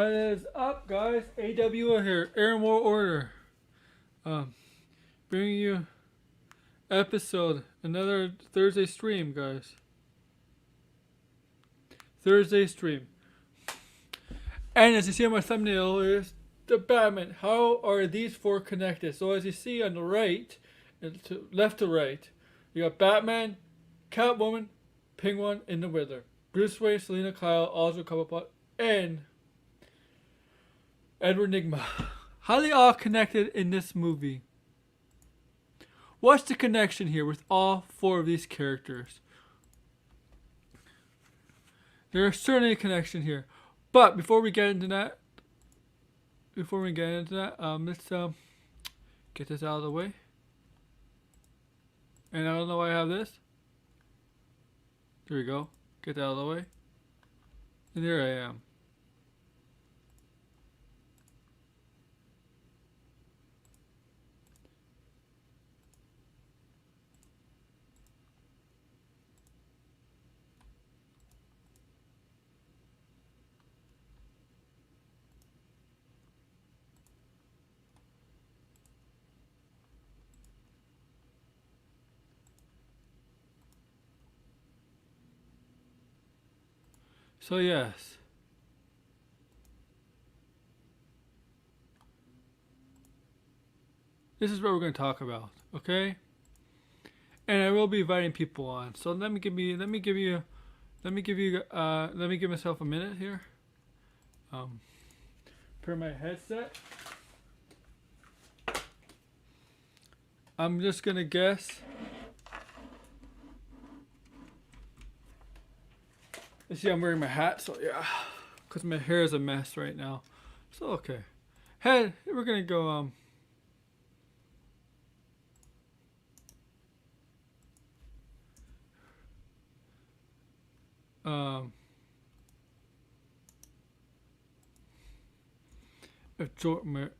What is up, guys? AWO here, Air War Order. Bringing you another Thursday stream, guys. Thursday stream. And as you see on my thumbnail, is the Batman. How are these four connected? So as you see on the right, left to right, you got Batman, Catwoman, Penguin, and the Riddler. Bruce Wayne, Selina Kyle, Oswald Cobblepot, and Edward Nigma. How are they all connected in this movie? What's the connection here with all four of these characters? There's certainly a connection here. But before we get into that, let's get this out of the way. And I don't know why I have this. There we go. Get that out of the way. And there I am. So yes. This is what we're going to talk about, okay? And I will be inviting people on. So let me give myself a minute here. Prepare my headset. I'm just going to guess. You see, I'm wearing my hat, so yeah, because my hair is a mess right now. So okay, we're gonna go.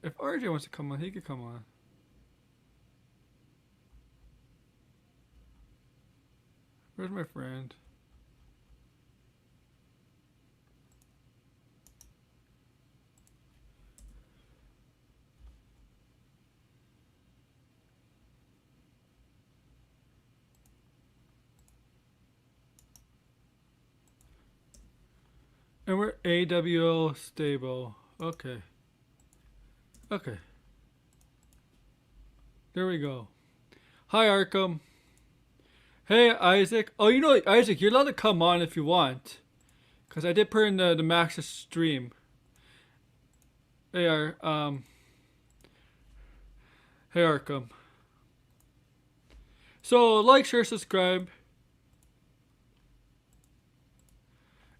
If RJ wants to come on, he could come on. Where's my friend? And we're AWO stable. Okay. Okay. There we go. Hi, Arkham. Hey, Isaac. Oh, you know, Isaac, you're allowed to come on if you want. Because I did put in the Max's stream. Hey, hey, Arkham. So, like, share, subscribe.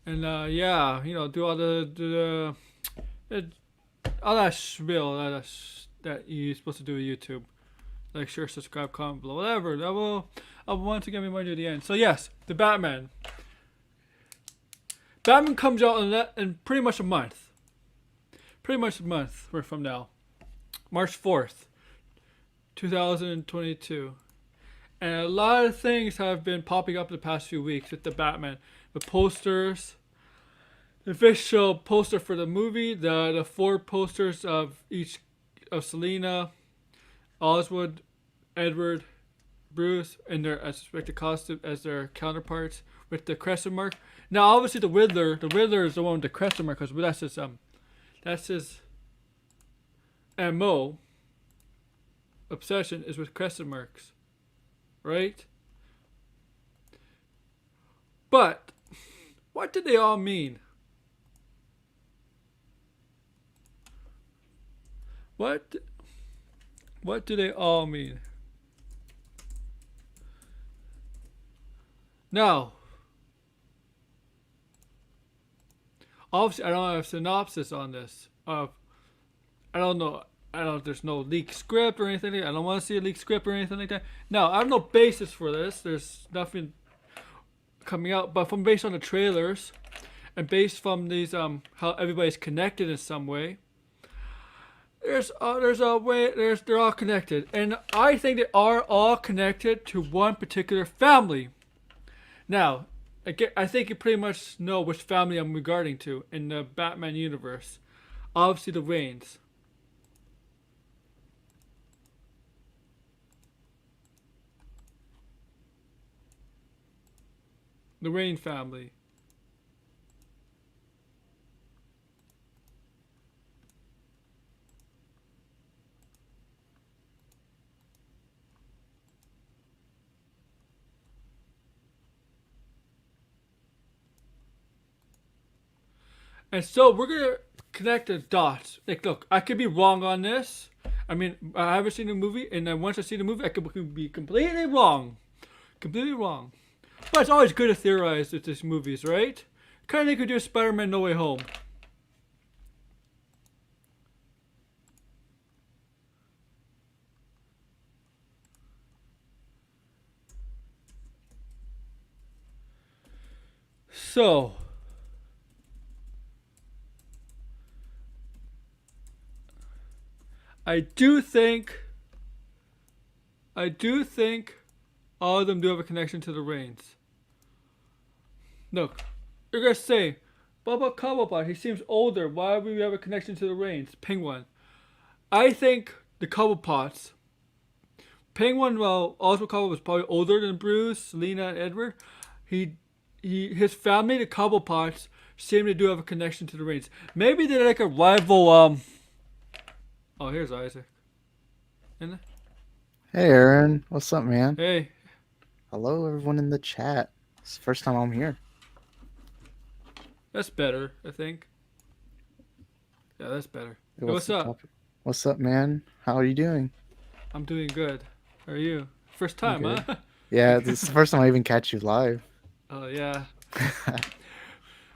And yeah, you know, do all all that spiel that you're supposed to do with YouTube. Like, share, subscribe, comment below, whatever. I want to get me money at the end. So yes, the Batman. Batman comes out in pretty much a month. Pretty much a month from now. March 4th, 2022. And a lot of things have been popping up the past few weeks with the Batman. The posters, the official poster for the movie, the four posters of each of Selina, Oswald, Edward, Bruce, and their respective costume as their counterparts with the crescent mark. Now, obviously, the Riddler is the one with the crescent mark because that's his MO. Obsession is with crescent marks, right? But what do they all mean? What do they all mean? Now, obviously, I don't have a synopsis on this. I don't know. There's no leaked script or anything like that. I don't want to see a leaked script or anything like that. Now, I have no basis for this. There's nothing coming out, but based on the trailers and based from these how everybody's connected in some way, they're all connected, and I think they are all connected to one particular family. Now, I think you pretty much know which family I'm regarding to in the Batman universe. Obviously, the Rains. The Rain family. And so we're gonna connect the dots. Like, look, I could be wrong on this. I mean, I haven't seen the movie, and then once I see the movie, I could be completely wrong. Completely wrong. But it's always good to theorize with these movies, right? Kind of like we do Spider-Man No Way Home. So, I do think, I do think all of them do have a connection to the Rains. Look, you're gonna say, what about Cobblepot? He seems older. Why would we have a connection to the Rains? Penguin. I think the Cobblepots. Penguin, well, Oswald Cobblepot was probably older than Bruce, Lena, and Edward. He, his family, the Cobblepots, seem to do have a connection to the Rains. Maybe they're like a rival. Oh, here's Isaac. Isn't it? Hey Aaron, what's up, man? Hey, Hello, everyone in the chat. It's the first time I'm here. that's better. I think. Yeah, that's better. Hey, Hey, what's what's the up? topic? What's up, man? How are you doing? I'm doing good. How are you? First I'm time, good. huh? Yeah, this is the first time I even catch you live. Oh yeah.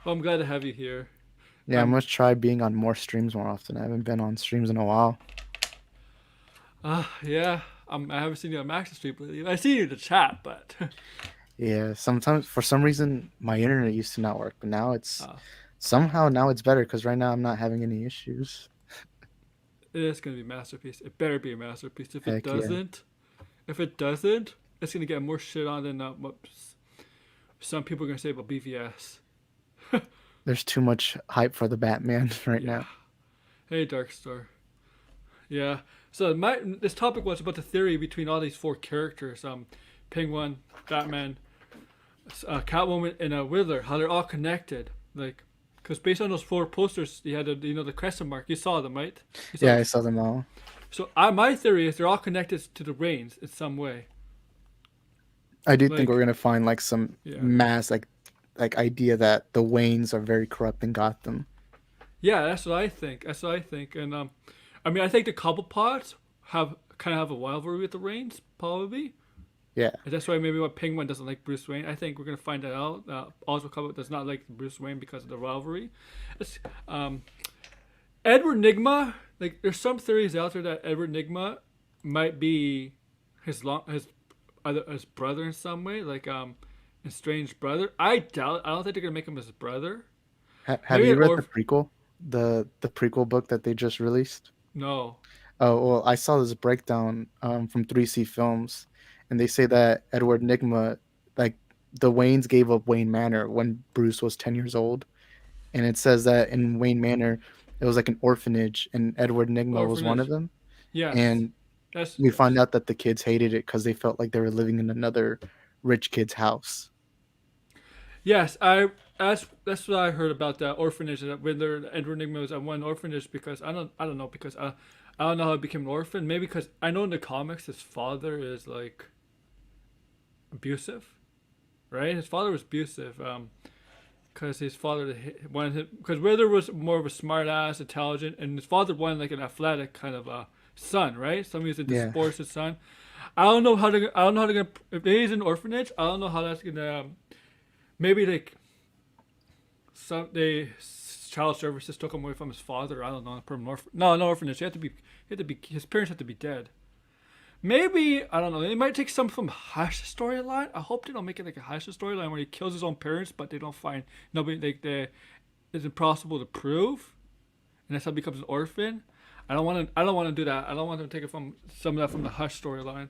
Well, I'm glad to have you here. Yeah, I I'm. must try being on more streams more often. I haven't been on streams in a while. Yeah. I haven't seen you on Max Street lately. I see you in the chat, but Yeah, sometimes for some reason my internet used to not work, but now it's uh, somehow now it's better because right now I'm not having any issues. it is gonna be a masterpiece. It better be a masterpiece. Heck yeah. If it doesn't, it's gonna get more shit on than what some people are gonna say about BVS. There's too much hype for the Batman right Yeah. now. Hey, Darkstar. Yeah. So this topic was about the theory between all these four characters: Penguin, Batman, Catwoman, and Riddler. How they're all connected. Like, because based on those four posters, you had the crescent mark. You saw them, right? You saw Yeah, the, I saw them all. so my theory is they're all connected to the Rains in some way. I do think we're Like, gonna find like some yeah, mass like idea that the Waynes are very corrupt in Gotham. yeah, that's what I think. That's what I think. And I mean, I think the Cobblepots have kind of have a rivalry with the Rains, probably. Yeah, And that's why maybe what Penguin doesn't like Bruce Wayne. I think we're gonna find that out. Also, Cobblepot does not like Bruce Wayne because of the rivalry. It's, Edward Nigma. Like, there's some theories out there that Edward Nigma might be his either his brother in some way, like estranged brother. I doubt. I don't think they're gonna make him his brother. have Maybe you an read the orphan. prequel, the prequel book that they just released? No. Oh well, I saw this breakdown from 3C Films, and they say that Edward Nigma, like the Waynes gave up Wayne Manor when Bruce was 10 years old, and it says that in Wayne Manor, it was like an orphanage, and Edward Nigma was one of Orphanage. them, Yes. and That's we find yes. out that the kids hated it because they felt like they were living in another rich kid's house. Yes, that's what I heard about that orphanage. That Riddler Edward Nigma was at one orphanage because I don't know because I don't know how he became an orphan. Maybe because I know in the comics his father is like abusive, right? His father was abusive. Because his father wanted him because Riddler was more of a smart ass, intelligent, and his father wanted like an athletic kind of son, right? Somebody who's into Yeah, sports, his son. I don't know how to if he's an orphanage. I don't know how that's gonna maybe like some they child services took him away from his father. I don't know. Put him in no orphanage. His parents have to be dead. Maybe I don't know. They might take some from Hush storyline. I hope they don't make it like a Hush storyline where he kills his own parents, but they don't find nobody like it's impossible to prove, and that's how he becomes an orphan. I don't want to. I don't want to do that. I don't want them to take it from some of that from the Hush storyline.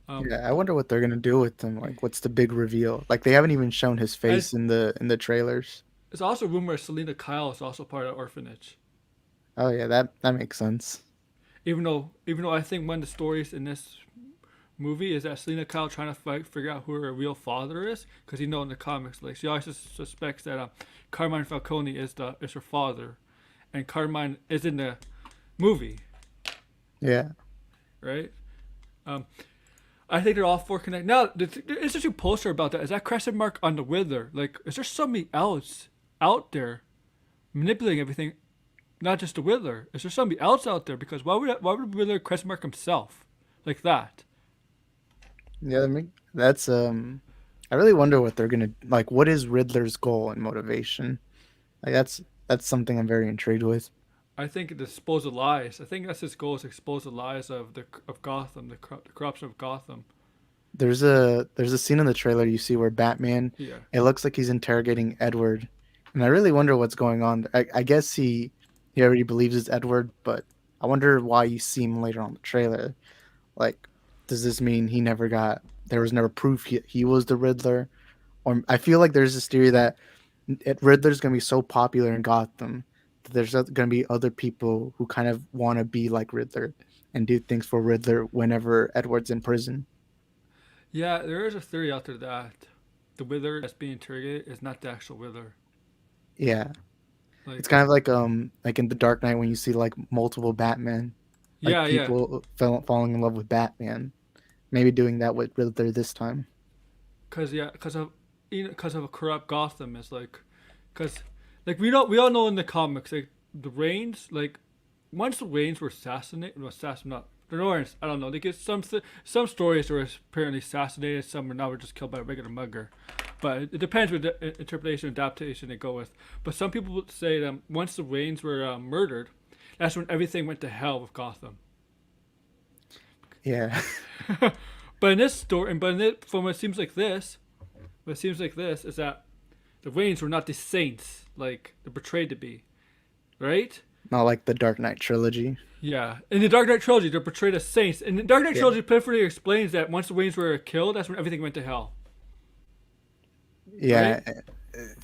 Um, yeah. I wonder what they're gonna do with him. Like, what's the big reveal? Like, they haven't even shown his and face in the trailers. it's also rumored Selena Kyle is also part of the orphanage. Oh yeah, that makes sense. Even though I think one of the stories in this movie is that Selena Kyle trying to figure out who her real father is, because in the comics, like she always suspects that Carmine Falcone is her father, and Carmine is in the movie, Yeah. right? Um, I think they're all four connected. Now, the interesting poster about that is that crescent mark on the Wither. Like, is there somebody else out there manipulating everything? Not just the Wither. Is there somebody else out there? Because why would Wither crescent mark himself like that? Yeah, that's I really wonder what they're gonna like. What is Riddler's goal and motivation? Like that's something I'm very intrigued with. I think to expose the lies. I think that's his goal is to expose the lies of Gotham, the corruption of Gotham. There's a scene in the trailer you see where Batman, Yeah. it looks like he's interrogating Edward, and I really wonder what's going on. I guess he already believes it's Edward, but I wonder why you see him later on the trailer. Like, does this mean there was never proof he was the Riddler? Or I feel like there's this theory that Riddler's gonna be so popular in Gotham that there's gonna be other people who kind of want to be like Riddler and do things for Riddler whenever Edward's in prison. Yeah, there is a theory out there that the Wither that's being interrogated is not the actual Wither. Yeah, it's Like, kind of like in the Dark Knight when you see like multiple Batman, like yeah, yeah. people falling in love with Batman. Maybe doing that with Riddler this time. Because of a corrupt Gotham is because like we all know in the comics like the Reigns like once the Reigns were assassinated not the Norns I don't know they get some stories were apparently assassinated, some were just killed by a regular mugger, but it depends with the interpretation and adaptation they go with. But some people would say that once the Reigns were murdered, that's when everything went to hell with Gotham. Yeah, But in this story, from what seems like this is that the Waynes were not the saints like they're portrayed to be, right? not like the Dark Knight trilogy. Yeah. In the Dark Knight trilogy, they're portrayed as saints. And the Dark Knight Yeah, trilogy perfectly explains that once the Waynes were killed, that's when everything went to hell, yeah. right?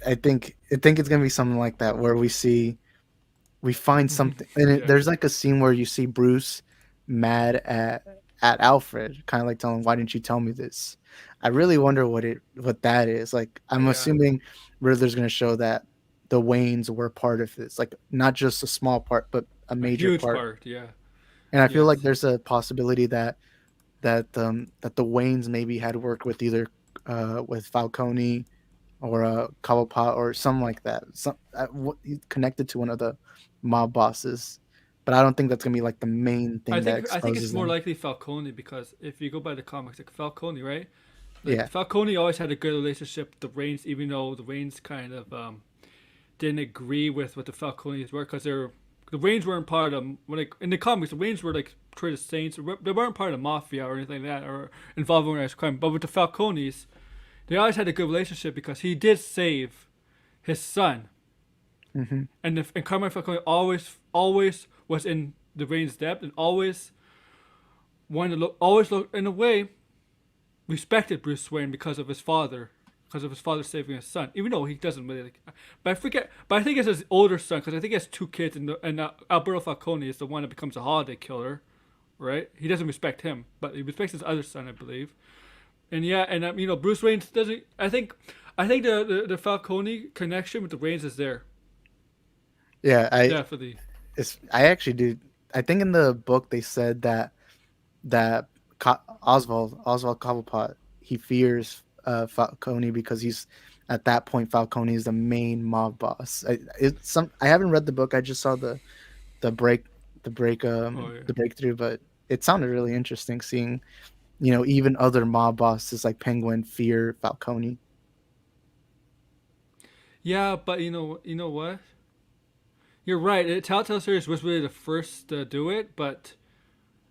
I think it's gonna be something like that where we find something, and Yeah. there's like a scene where you see Bruce mad at Alfred, kind of like telling him, "Why didn't you tell me this?" I really wonder what that is. Like, I'm Yeah. assuming Riddler's gonna show that the Waynes were part of this, like not just a small part, but a A major huge part. part. Yeah. And I feel like Yes. there's a possibility that the Waynes maybe had worked with either with Falcone or Cobblepot or something like that, connected to one of the mob bosses. But I don't think that's gonna be like the main I thing that think I think it's exposes more them. likely Falcone because if you go by the comics, like Falcone, right? Like Yeah. Falcone always had a good relationship with the Reigns, even though the Reigns kind of didn't agree with what the Falcones were because the Waynes weren't part of like in the comics. The Waynes were like portrayed as saints. They weren't part of the mafia or anything like that or involved in organized crime. But with the Falcones, they always had a good relationship because he did save his son, Hmm. and Carmine Falcone always was in the Waynes' debt and always wanted to always look in a way respected Bruce Wayne because of his father saving his son, even though he doesn't really. Like, but I forget. But I think it's his older son because I think he has two kids, and Alberto Falcone is the one that becomes a holiday killer, right? He doesn't respect him, but he respects his other son, I believe. And yeah, and Bruce Wayne doesn't. I think the Falcone connection with the Waynes is there, Yeah, definitely. I actually do. I think in the book they said that Oswald Cobblepot, he fears Falcone because he's at that point Falcone is the main mob boss. I haven't read the book. I just saw the break Oh yeah. the breakthrough, but it sounded really interesting seeing even other mob bosses like Penguin fear Falcone. Yeah, but you know what? You're right. Telltale series was really the first to do it, but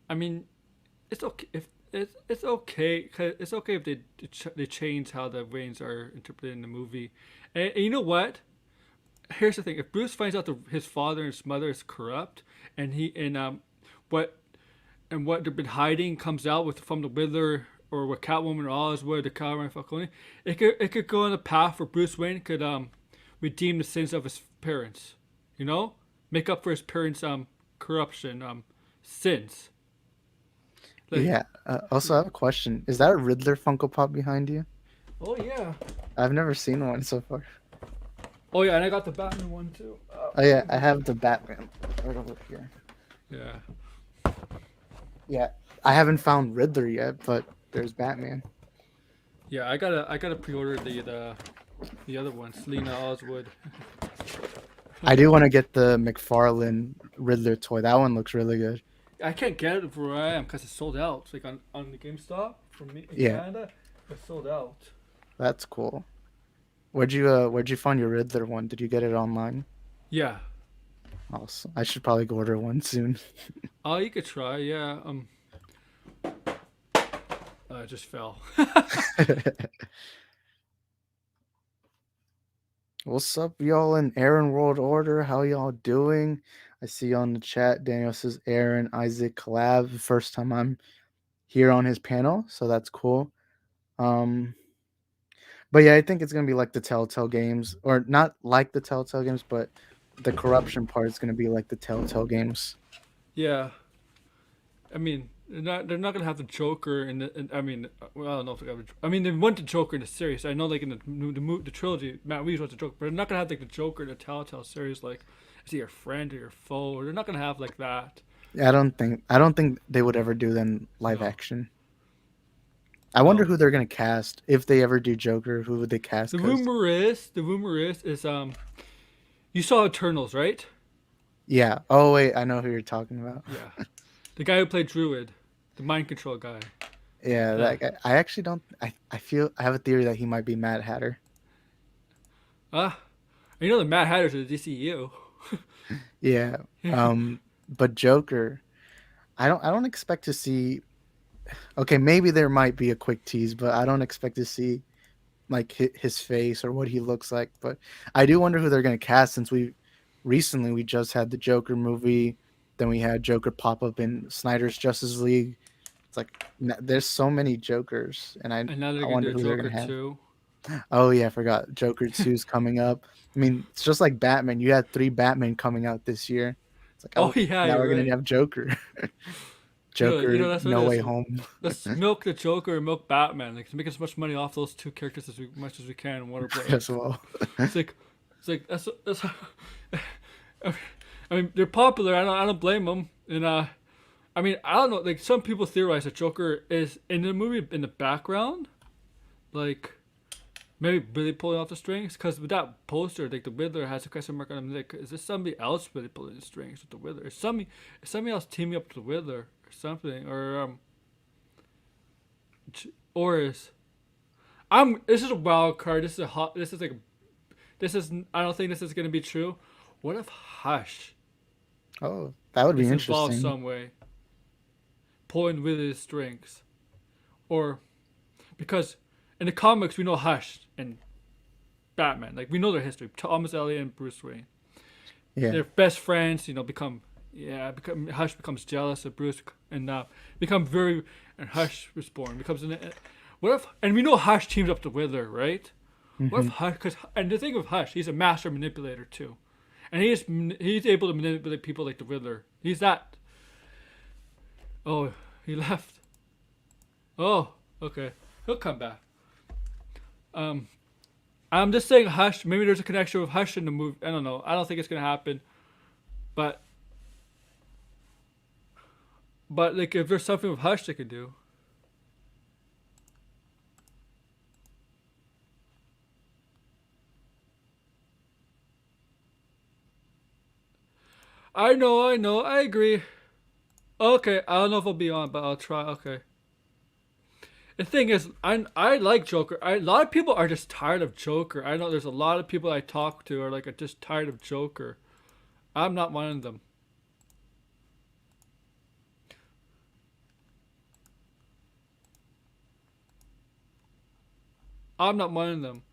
I mean, it's okay if it's okay. It's okay if they change how the Waynes are interpreted in the movie. And you know what? Here's the thing: if Bruce finds out his father and his mother is corrupt, and he what what they've been hiding comes out with from the Riddler or with Catwoman or Oswald, the Cameron Falcone, it could go on a path where Bruce Wayne could redeem the sins of his parents. You know, make up for his parents' corruption sins. Like, Yeah. Also, I have a question. Is that a Riddler Funko Pop behind you? oh yeah, I've never seen one so far. oh yeah, and I got the Batman one too. Oh yeah, I have the Batman right over here. Yeah, Yeah, I haven't found Riddler yet, but there's Batman. yeah, I gotta pre-order the other one, Selena Oswood. I do want to get the McFarlane Riddler toy. That one looks really good. I can't get it for where I am because it's sold out. It's like on the GameStop for me in Yeah, Canada, it's sold out. that's cool. Where'd you find your Riddler one? Did you get it online? Yeah. Also, I should probably go order one soon. Oh, you could try. Yeah. I just fell. What's up, y'all in Aaron World Order? How y'all doing? I see on the chat, Daniel says Aaron Isaac collab. First time I'm here on his panel, so that's cool. Um, but yeah, I think it's gonna be like the Telltale games, or not like the Telltale games, but the corruption part is gonna be like the Telltale games. Yeah. I mean, they're not gonna have the Joker in the. I mean, well, I don't know if they have. I mean, they went to Joker in the series. I know, like in the trilogy, Matt Reeves went to Joker, but they're not gonna have like the Joker in the Telltale series. Like, is he your friend or your foe? They're not gonna have like that. I don't think they would ever do them live No, action. I wonder no. who they're gonna cast if they ever do Joker. Who would they cast? Cause The rumor is you saw Eternals, right? yeah. Oh wait, I know who you're talking about. Yeah, the guy who played Druid, the mind control guy. Yeah, Yeah. that guy. I actually don't. I feel I have a theory that he might be Mad Hatter. Ah, you know the Mad Hatter's in the DCU. Yeah. But Joker, I don't expect to see. Okay, maybe there might be a quick tease, but I don't expect to see like his face or what he looks like. But I do wonder who they're gonna cast since we just had the Joker movie, then we had Joker pop up in Snyder's Justice League. It's like there's so many Jokers, and I And now they're I gonna wonder do who they're Joker gonna have. too. Oh yeah, I forgot Joker 2's coming up. I mean, it's just like Batman. You had three Batman coming out this year. It's like, Oh oh, yeah, now you're we're gonna right. have Joker. You know Joker, that's what No it Way is. Home Let's milk the Joker and milk Batman. Like to make as much money off those two characters as much as we can in Warner as Brothers. well. It's like, that's. I mean, they're popular. I don't blame them. And I mean, I don't know. Like some people theorize that Joker is in the movie in the background, like maybe really pulling off the strings. Because with that poster, like the Riddler has a question mark on him. Like, is this somebody else really pulling the strings with the Riddler? Is somebody else teaming up with the Riddler or something? Or is I'm this is a wild card. This is a hot. This is like this is. I don't think this is gonna be true. What if Hush Oh, that would be is involved interesting. some way, pulling with his strings, or because in the comics we know Hush and Batman, like we know their history. Thomas Elliot and Bruce Wayne, Yeah. they're best friends. Hush becomes jealous of Bruce and become very and Hush was born becomes an. What if and we know Hush teams up with Riddler, right? What if Hmm. Hush? Cause, and the thing with Hush, he's a master manipulator too, and he's able to manipulate people like the Riddler. He's that. Oh, he left. Oh, okay. He'll come back. Um, I'm just saying Hush. Maybe there's a connection with Hush in the movie. I don't know. I don't think it's gonna happen. But like if there's something with Hush they could do. I know. I agree. Okay, I don't know if I'll be on, but I'll try. Okay. The thing is, I like Joker. A lot of people are just tired of Joker. I know there's a lot of people I talk to are just tired of Joker. I'm not one of them. I'm not one of them.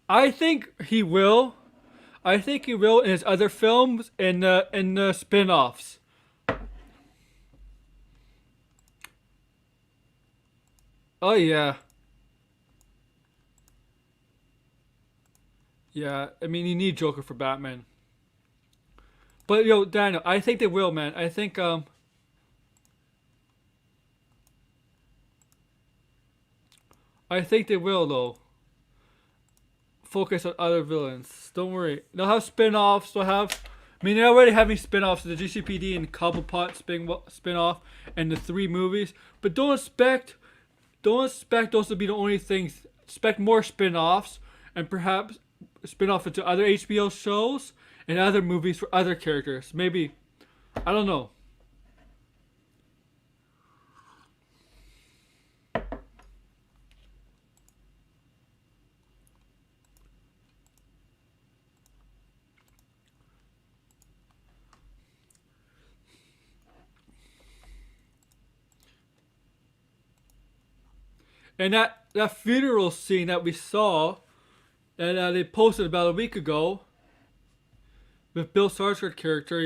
I think he will. I think he will in his other films and in the spin-offs. Oh yeah, yeah. I mean, you need Joker for Batman. But yo, Daniel, I think they will, man. I think they will though. Focus on other villains. Don't worry. They'll have spin-offs. They'll have. I mean, they're already having spin-offs. The GCPD and Cobblepot spin-off, and the 3 movies. But don't expect those to be the only things. Expect more spin-offs and perhaps spin-off into other HBO shows and other movies for other characters. Maybe, I don't know. And that funeral scene that we saw and they posted about a week ago with Bill Skarsgård character,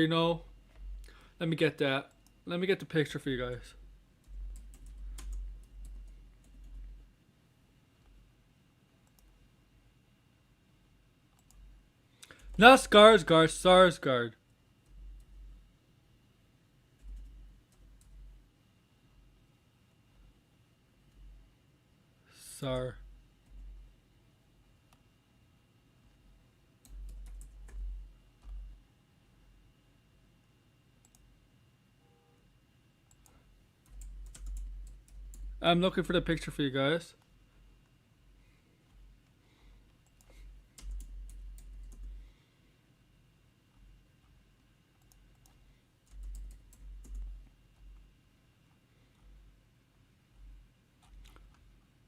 let me get that. Let me get the picture for you guys. Not Skarsgård, Sarsgaard. Sar. I'm looking for the picture for you guys.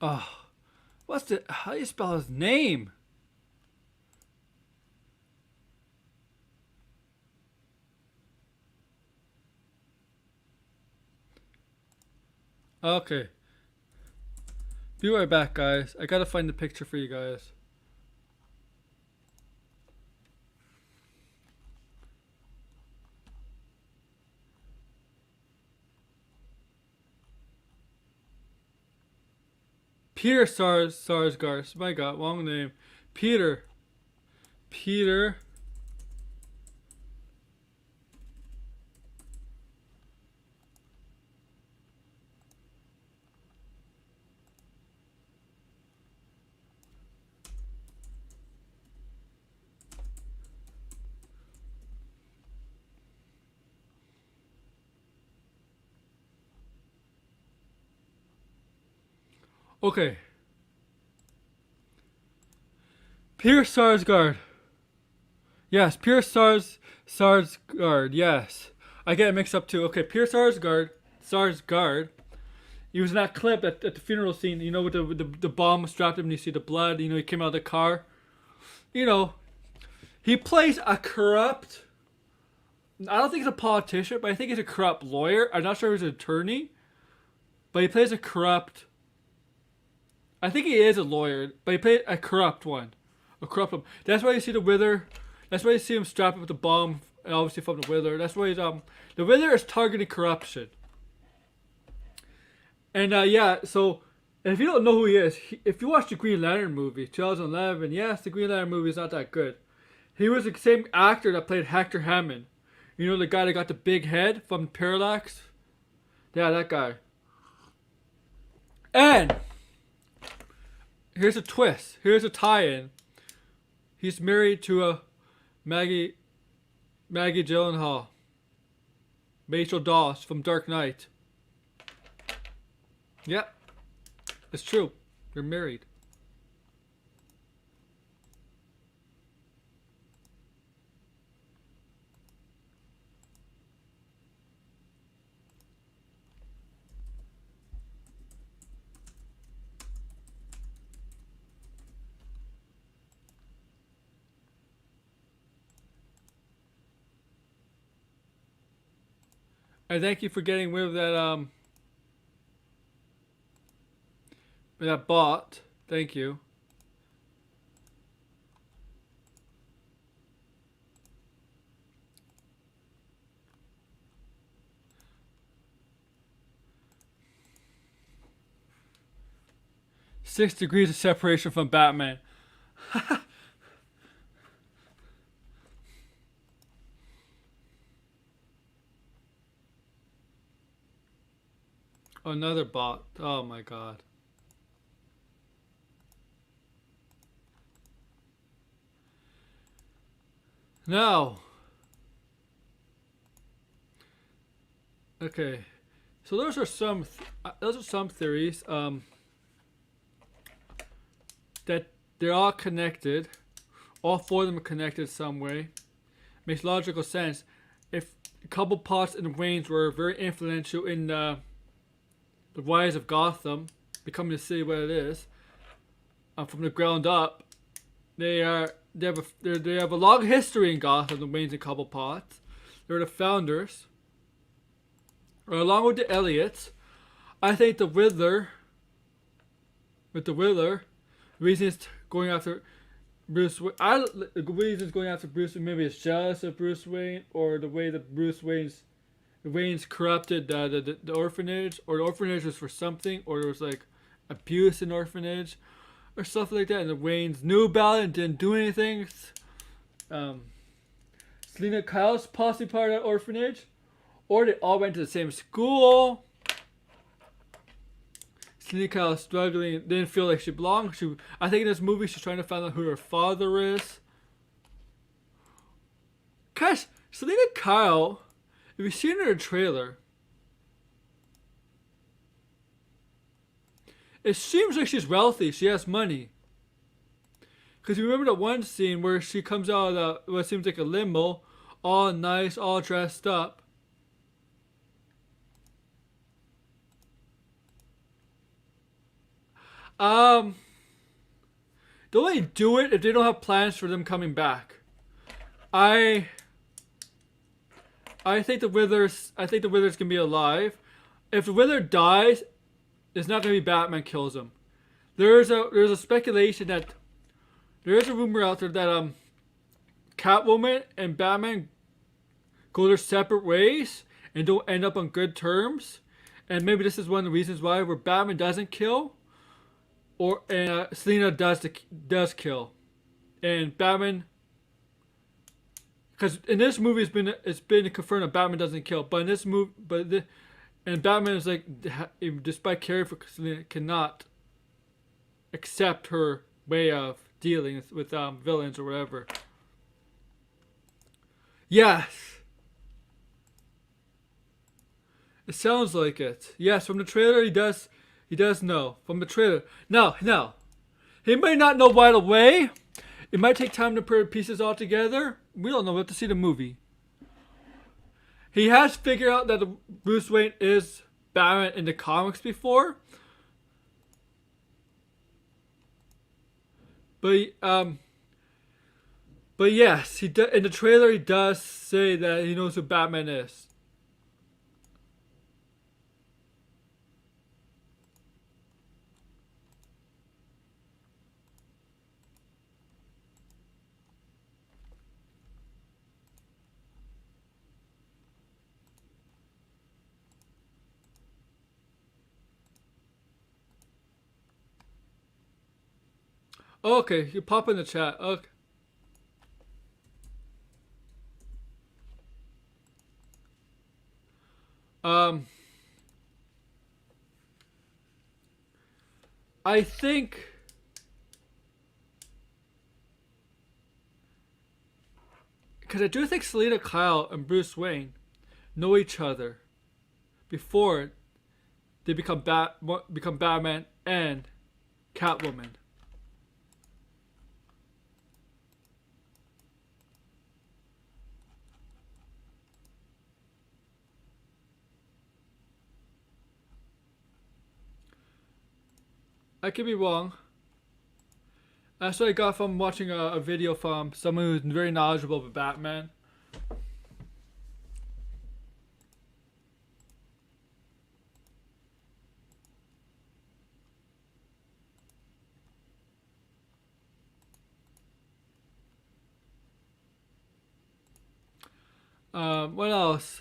Oh, how do you spell his name? Okay. Be right back, guys. I gotta find the picture for you guys. Peter Sarsgaard. My God, wrong name. Peter. Peter. Okay. Peter Sarsgaard. Yes, Peter Sarsgaard. Yes. I get it mixed up too. Okay, Peter Sarsgaard. Sarsgaard. He was in that clip at the funeral scene, with the bomb strapped him and you see the blood, he came out of the car. He plays a corrupt, I don't think he's a politician, but I think he's a corrupt lawyer. I'm not sure if he's an attorney, but he plays a corrupt, I think he is a lawyer, but he plays a corrupt one. A corrupt one. That's why you see the Wither, that's why you see him strapped with the bomb, and obviously from the Wither. That's why the Wither is targeting corruption. And yeah, so if you don't know who he is, if you watch the Green Lantern movie, 2011, yes, the Green Lantern movie is not that good. He was the same actor that played Hector Hammond. The guy that got the big head from Parallax? Yeah, that guy. And here's a twist. Here's a tie-in. He's married to a Maggie Gyllenhaal. Rachel Dawes from Dark Knight. Yep. It's true. They're married. And thank you for getting rid of that bot. Thank you. 6 degrees of separation from Batman. Another bot. Oh my god. Now, okay. So those are some theories that they're all connected. All four of them are connected some way. Makes logical sense. If Cobblepot and Waynes were very influential in the rise of Gotham, becoming the city what it is, from the ground up, they have a long history in Gotham. The Waynes and Cobblepot, they're the founders. Along with the Elliots, I think the Riddler, the reason it's going after Bruce Wayne, the reason it's going after Bruce Wayne, maybe it's jealous of Bruce Wayne, or the way that Wayne's corrupted the orphanage, or the orphanage was for something, or there was like abuse in orphanage, or stuff like that, and the Waynes knew about it and didn't do anything. Selena Kyle's possibly part of that orphanage. Or they all went to the same school. Selena Kyle was struggling, didn't feel like she belonged. I think in this movie she's trying to find out who her father is. Gosh, Selena Kyle, if you've seen her in the trailer, it seems like she's wealthy. She has money. Because you remember that one scene where she comes out of what seems like a limo, all nice, all dressed up. They only do it if they don't have plans for them coming back. I think the Riddler's gonna be alive. If the Riddler dies, it's not gonna be Batman kills him. There's a speculation that there is a rumor out there that Catwoman and Batman go their separate ways and don't end up on good terms. And maybe this is one of the reasons why where Batman doesn't kill. Or Selena does kill, and Batman, because in this movie it's been confirmed that Batman doesn't kill, but in this movie, and Batman is like, despite caring for Selena, cannot accept her way of dealing with villains or whatever. Yes, it sounds like it. Yes, from the trailer he does. He does know from the trailer. No. He may not know right away. It might take time to put the pieces all together. We don't know. We have to see the movie. He has figured out that Bruce Wayne is Batman in the comics before. But yes, in the trailer he does say that he knows who Batman is. Okay, you pop in the chat. Okay. I think because I do think Selena Kyle and Bruce Wayne know each other before they become Batman and Catwoman. I could be wrong. That's what I got from watching a video from someone who's very knowledgeable about Batman. What else?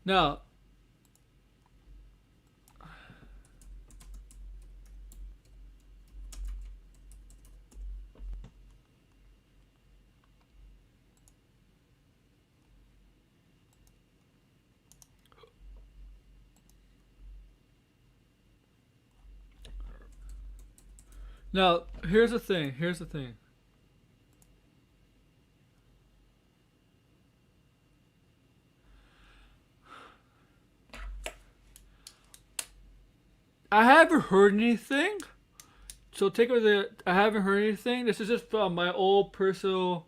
Now, Now, here's the thing. Here's the thing. I haven't heard anything. So take it with it. I haven't heard anything. This is just from my old personal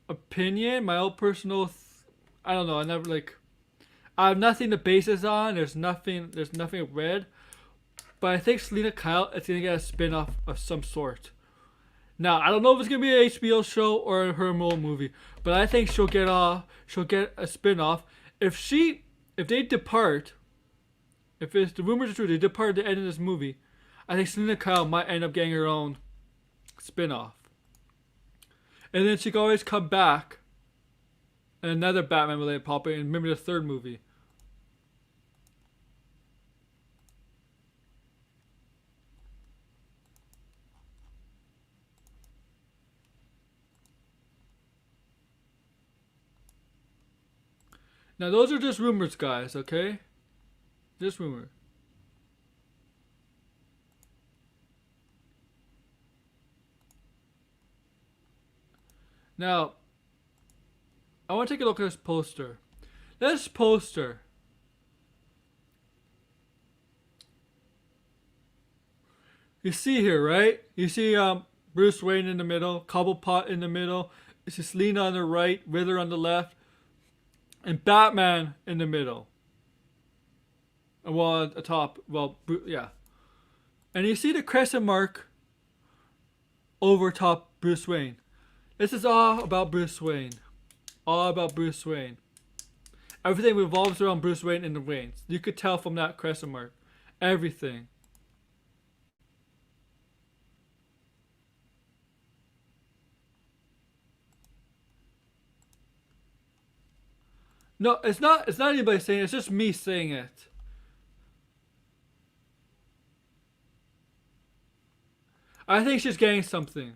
opinion. My old personal. I don't know. I never like. I have nothing to base this on. There's nothing. There's nothing read. But I think Selena Kyle is gonna get a spin-off of some sort. Now I don't know if it's gonna be an HBO show or her own movie, but I think she'll get off. She'll get a spin-off if they depart. If it's the rumors are true, they depart at the end of this movie. I think Selena Kyle might end up getting her own spin-off, and then she can always come back. And another Batman related pop in maybe the third movie. Now those are just rumors, guys. Okay, just rumor. Now, I want to take a look at this poster. This poster. You see here, right? You see Bruce Wayne in the middle, Cobblepot in the middle. You see Selena on the right, Riddler on the left, and Batman in the middle. And one at the top, well, yeah. And you see the crescent mark over top Bruce Wayne. This is all about Bruce Wayne. All about Bruce Wayne. Everything revolves around Bruce Wayne and the Waynes. You could tell from that crescent mark. Everything. No, it's not. It's not anybody saying it. It's just me saying it. I think she's getting something.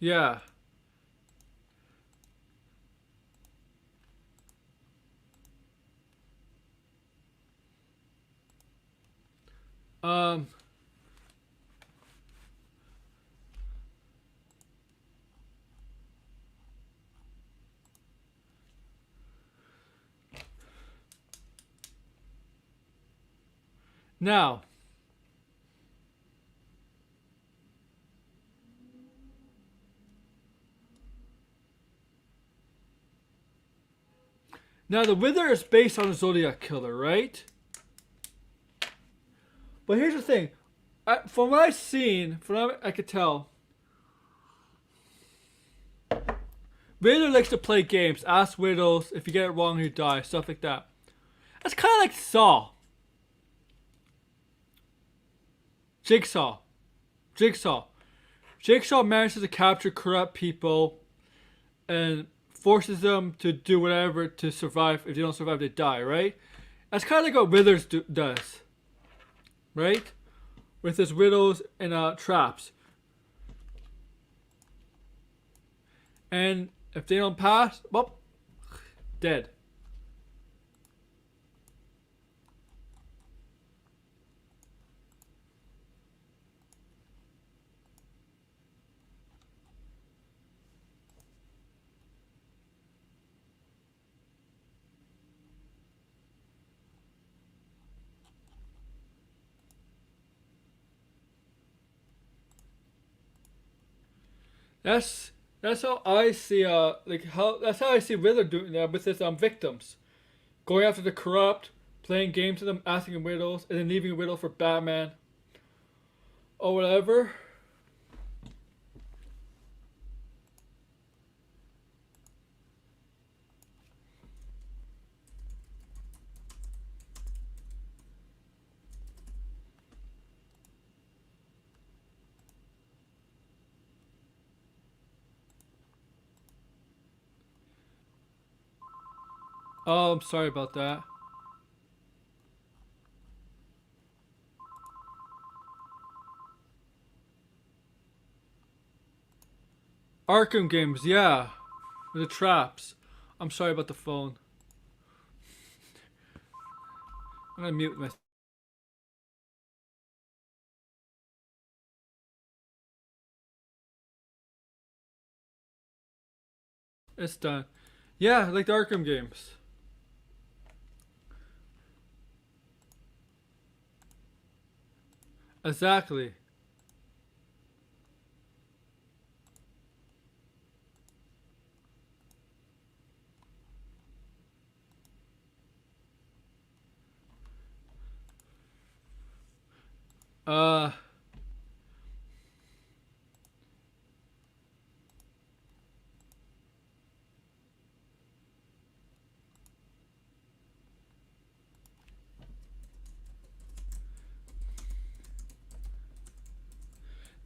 Yeah. Um. Now. Now the Wither is based on a Zodiac killer, right? But here's the thing. From what I've seen, from what I could tell, Riddler likes to play games, ask riddles, if you get it wrong you die, stuff like that. That's kind of like Saw. Jigsaw. Jigsaw manages to capture corrupt people and forces them to do whatever to survive. If they don't survive, they die, right? That's kind of like what Riddler does. Right? With his riddles and traps. And if they don't pass, well, dead. That's how I see that's how I see Riddler doing that with his victims, going after the corrupt, playing games with them, asking them riddles, and then leaving a riddle for Batman or whatever. Oh, I'm sorry about that. Arkham games, yeah. With the traps. I'm sorry about the phone. I'm gonna mute my. It's done. Yeah, like the Arkham games. Exactly. Uh,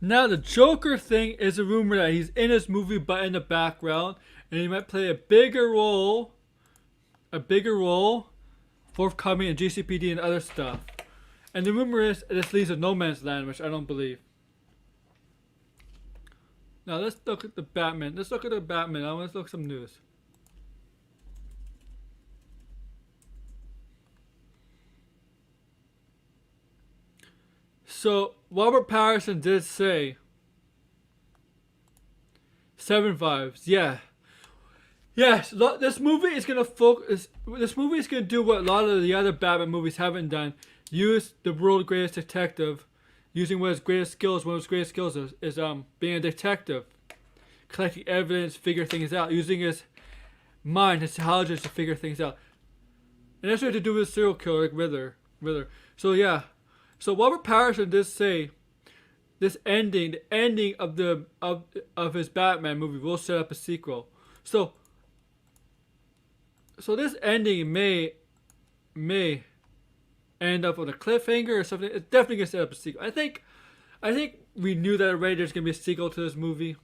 Now the Joker thing is a rumor that he's in this movie but in the background, and he might play a bigger role, forthcoming in GCPD and other stuff. And the rumor is this leads to no man's land, which I don't believe. Now let's look at the Batman. Let's look at the Batman. Now let's look at some news. So Robert Pattinson did say 7 vibes. Yeah. Yes, this movie is gonna focus. This movie is gonna do what a lot of the other Batman movies haven't done. Use the world's greatest detective, using one of his greatest skills. One of his greatest skills is being a detective, collecting evidence, figure things out, using his mind, his intelligence to figure things out. And that's what to do with serial killer like Riddler. So yeah, so Robert Pattinson did say this ending, the ending of of his Batman movie will set up a sequel. So this ending may end up on a cliffhanger or something. It's definitely gonna set up a sequel. I think we knew that already. There's gonna be a sequel to this movie.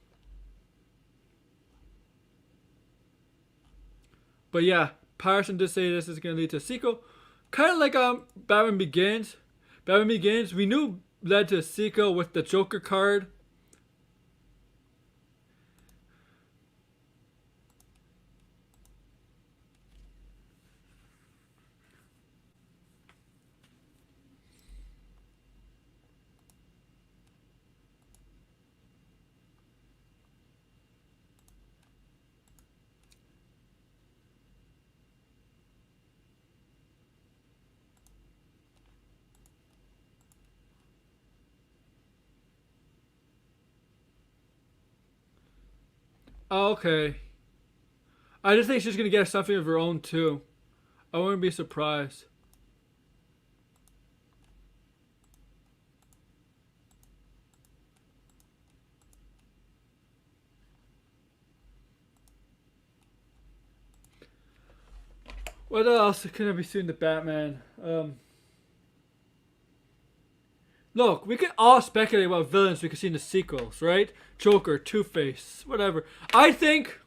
But yeah, Patterson did say this is gonna lead to a sequel, kind of like Batman Begins. Batman Begins we knew led to a sequel with the Joker card. Oh, okay. I just think she's gonna get something of her own too. I wouldn't be surprised. What else can I be seeing the Batman? Look, we can all speculate about villains we can see in the sequels, right? Joker, Two Face, whatever. I think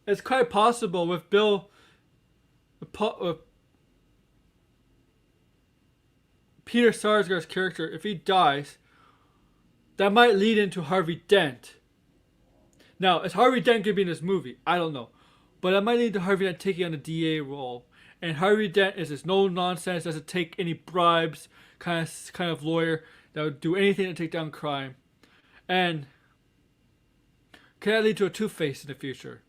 it's quite possible with with Peter Sarsgaard's character, if he dies, that might lead into Harvey Dent. Now, is Harvey Dent gonna be in this movie? I don't know, but that might lead to Harvey Dent taking on the DA role. And Harvey Dent is this no nonsense, doesn't take any bribes, kind of lawyer that would do anything to take down crime. And can that lead to a Two Face in the future?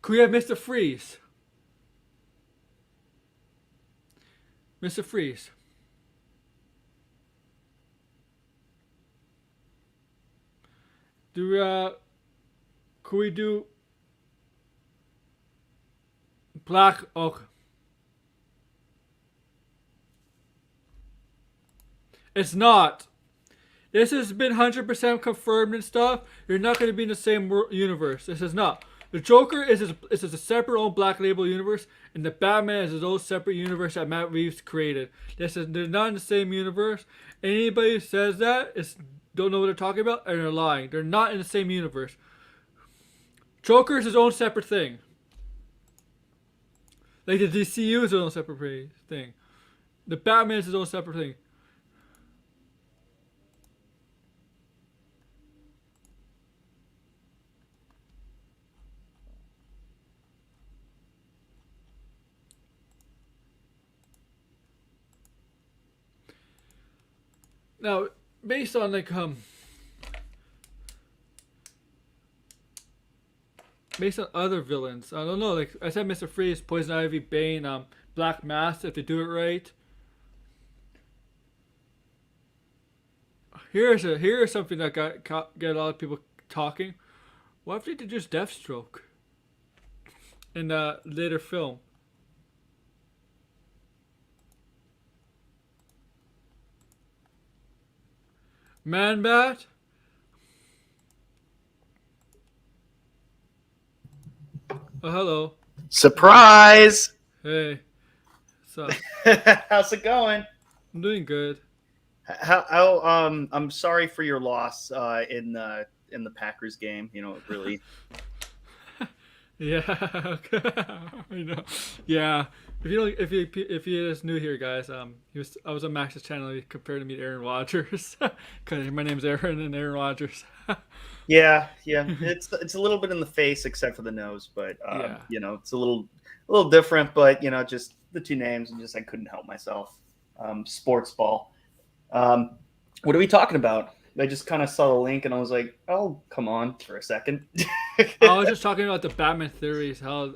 Could we have Mr. Freeze? Mr. Freeze. Do could we do Black Oak? It's not. This has been 100% confirmed and stuff. You're not going to be in the same universe. This is not. The Joker is a separate own Black Label universe, and the Batman is his own separate universe that Matt Reeves created. They're not in the same universe. Anybody who says that is don't know what they're talking about, and they're lying. They're not in the same universe. Joker is his own separate thing. Like the DCU is his own separate thing. The Batman is his own separate thing. Now, based on based on other villains, I don't know. Like I said, Mr. Freeze, Poison Ivy, Bane, Black Mask. If they do it right, here's something that get a lot of people talking. What if they did just Deathstroke in a later film? Man Bat. Oh, hello. Surprise! Hey. So How's it going? I'm doing good. I'm sorry for your loss in the Packers game. You know, it really. Yeah. I know. Yeah. If you just new here, guys, I was on Max's channel. He compared me to Aaron Rodgers. Cause my name's Aaron and Aaron Rodgers. Yeah. It's a little bit in the face, except for the nose, but Yeah. you know, it's a little different. But you know, just the two names, and just I couldn't help myself. Sports ball. What are we talking about? I just kind of saw the link and I was like, oh, come on for a second. I was just talking about the Batman theories, how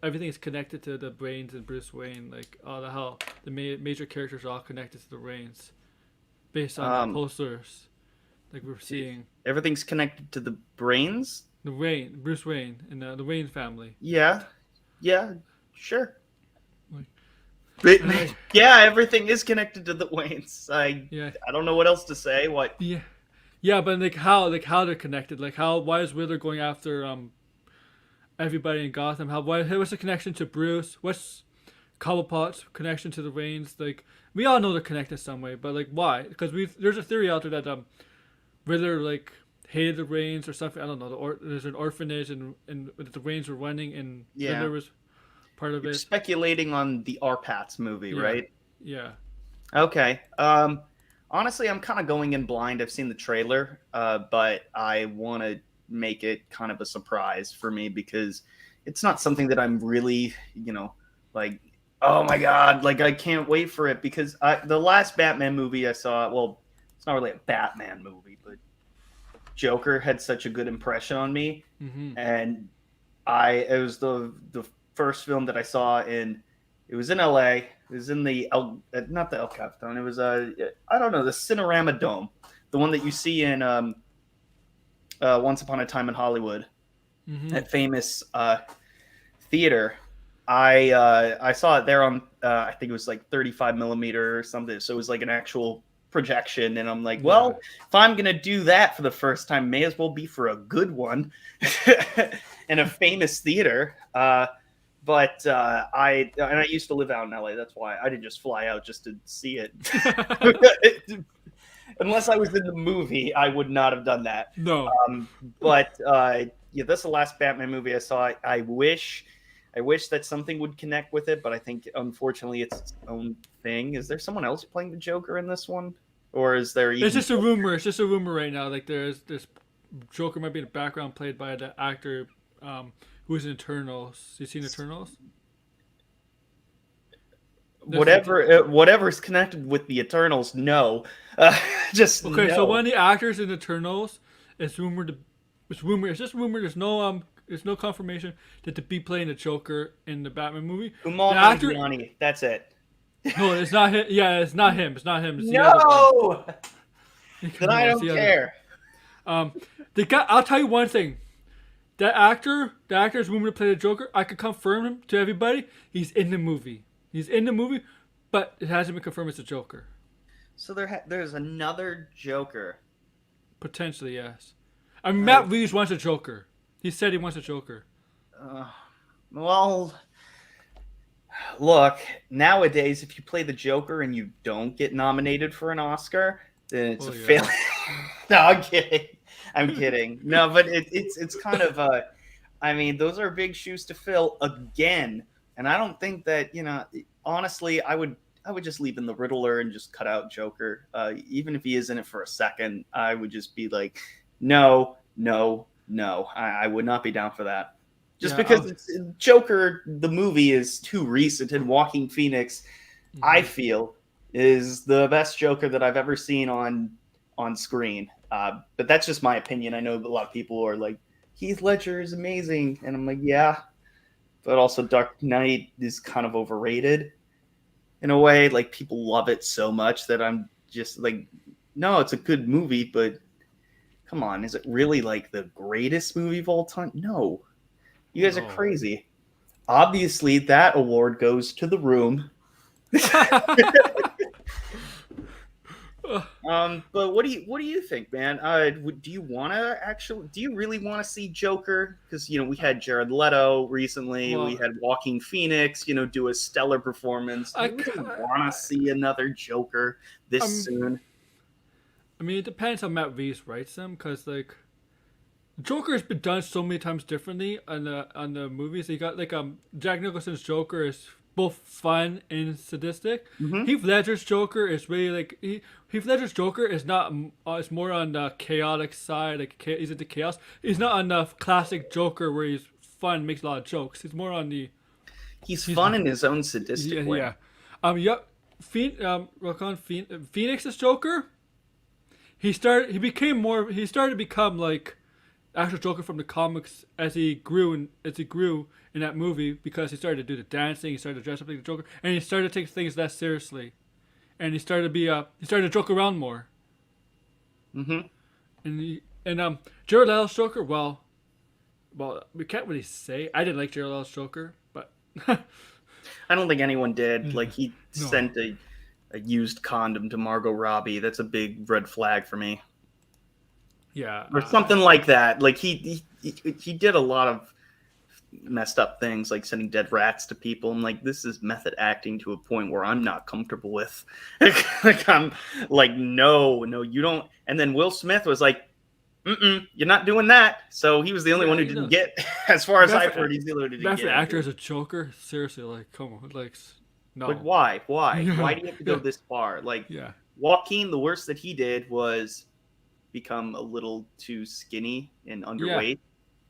everything is connected to the brains and Bruce Wayne, like how the major characters are all connected to the brains, based on the posters, like we're seeing. Everything's connected to the brains? Bruce Wayne, and the Wayne family. Yeah, sure. Like, yeah, everything is connected to the Waynes. I don't know what else to say. What? Yeah, but how they're connected? Why is Riddler going after everybody in Gotham? What's the connection to Bruce? What's Cobblepot's connection to the Waynes? Like, we all know they're connected some way, but like, why? Because there's a theory out there that Riddler hated the Waynes or something. I don't know. There's an orphanage and the Waynes were running, and Riddler was part of it. Speculating on the Arpats movie, right? Yeah. Okay. Honestly, I'm kind of going in blind. I've seen the trailer, but I want to make it kind of a surprise for me because it's not something that I'm really, like, oh my God, like I can't wait for it because the last Batman movie I saw, well, it's not really a Batman movie, but Joker had such a good impression on me. Mm-hmm. And it was the first film that I saw it was in LA. It was in not the El Capitan. It was I don't know, the Cinerama Dome, the one that you see in Once Upon a Time in Hollywood, that famous theater. I saw it there on I think it was like 35 millimeter or something. So it was like an actual projection, and I'm like, well, if I'm gonna do that for the first time, may as well be for a good one in a famous theater. But I used to live out in LA. That's why I didn't just fly out just to see it. Unless I was in the movie, I would not have done that. No. But that's the last Batman movie I saw. I wish that something would connect with it, but I think unfortunately it's its own thing. Is there someone else playing the Joker in this one, or is there? It's just a rumor. It's just a rumor right now. Like there's Joker might be in the background played by the actor who's in Eternals. You seen Eternals? Whatever's connected with the Eternals, no. Just okay. No. So one of the actors in Eternals is rumored. It's just rumor. There's no confirmation that to be playing the Joker in the Batman movie. Kumail Nanjiani, that's it. No, it's not him. Yeah, it's not him. It's not him. It's no. Then I don't care. I'll tell you one thing. That actor is rumored to play the Joker. I could confirm him to everybody. He's in the movie. But it hasn't been confirmed it's a Joker. So there's another Joker. Potentially, yes. I mean, Matt Reeves wants a Joker. He said he wants a Joker. Well, look, nowadays, if you play the Joker and you don't get nominated for an Oscar, then it's a failure. No, I'm kidding. I'm kidding. No, but it's kind of I mean, those are big shoes to fill again, and I don't think that honestly, I would just leave in the Riddler and just cut out Joker. Even if he is in it for a second, I would just be like, no, no, no. I would not be down for that. Just Yeah, because Joker, the movie, is too recent, and Walking Phoenix, I feel, is the best Joker that I've ever seen on screen. But that's just my opinion. I know a lot of people are like, Heath Ledger is amazing, and I'm like, yeah, but also Dark Knight is kind of overrated in a way. Like, people love it so much that I'm just like, no, it's a good movie, but come on, is it really like the greatest movie of all time? No, you guys are No. crazy. Obviously, that award goes to The Room. But what do you think, man? Do you want to actually? Do you really want to see Joker? Because we had Jared Leto recently. We Well, had Walking Phoenix. Do a stellar performance. Do I, you really want to see another Joker this um, soon? I mean, it depends how Matt Reeves writes them, because like Joker has been done so many times differently on the movies. You got like Jack Nicholson's Joker is both fun and sadistic. Mm-hmm. Heath Ledger's Joker is really like Heath Ledger's Joker is not. It's more on the chaotic side. Like he's into chaos. He's not on the classic Joker where he's fun, makes a lot of jokes. He's more on the He's fun in his own sadistic way. yeah. Yep. Phoenix's Joker. He started to become like actual Joker from the comics as he grew in that movie, because he started to do the dancing, he started to dress up like the Joker, and he started to take things less seriously, and he started to joke around more. Mm-hmm. And Jared Leto's Joker, well, we can't really say. I didn't like Jared Leto's Joker, but I don't think anyone did. Like, he No. sent a used condom to Margot Robbie. That's a big red flag for me. yeah, Or something like that. Like, he did a lot of messed up things, like sending dead rats to people. I'm like, this is method acting to a point where I'm not comfortable with. Like, I'm like, no, you don't. And then Will Smith was like, you're not doing that. So he was the only one who didn't get, as far as I've heard, he's the only one who didn't get. actor as a Joker, seriously, like, come on, like, no. Like, why? Yeah. Why do you have to go this far? Like, Yeah. Joaquin, the worst that he did was become a little too skinny and underweight.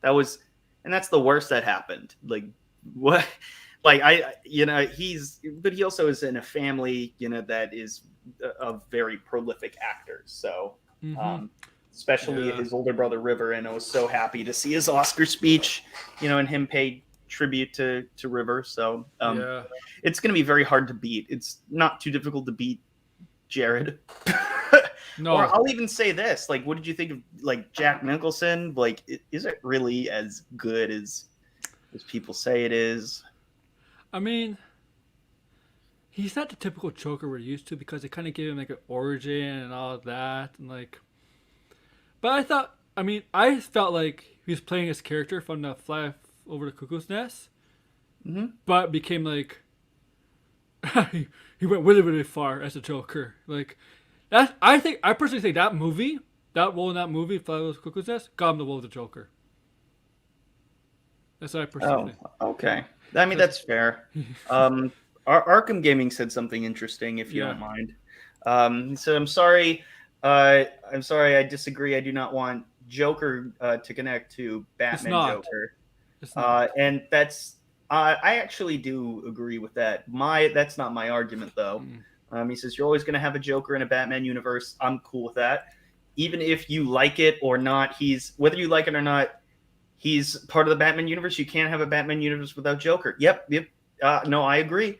And that's the worst that happened. Like, what? Like, but he also is in a family, that is of very prolific actors. So, especially his older brother River, and I was so happy to see his Oscar speech, and him pay tribute to River. So, it's going to be very hard to beat. It's not too difficult to beat Jared. No. Or I'll even say this: like, what did you think of like Jack Nicholson? Like, is it really as good as people say it is? I mean, he's not the typical Joker we're used to, because they kind of gave him like an origin and all of that, and like. But I felt like he was playing his character from the Fly Over the Cuckoo's Nest, but became like he went really, really far as a Joker. Like that, I personally think that role in that movie, Fly Over the Cuckoo's Nest, got him the role of the Joker. That's what I personally think. Okay. I mean, that's fair. Arkham Gaming said something interesting, if you don't mind. He said, I'm sorry, I disagree. I do not want Joker to connect to Batman Joker. And that's I actually do agree with that. That's not my argument, though. He says, you're always going to have a Joker in a Batman universe. I'm cool with that. Even if you like it or not, whether you like it or not, he's part of the Batman universe. You can't have a Batman universe without Joker. Yep. No, I agree.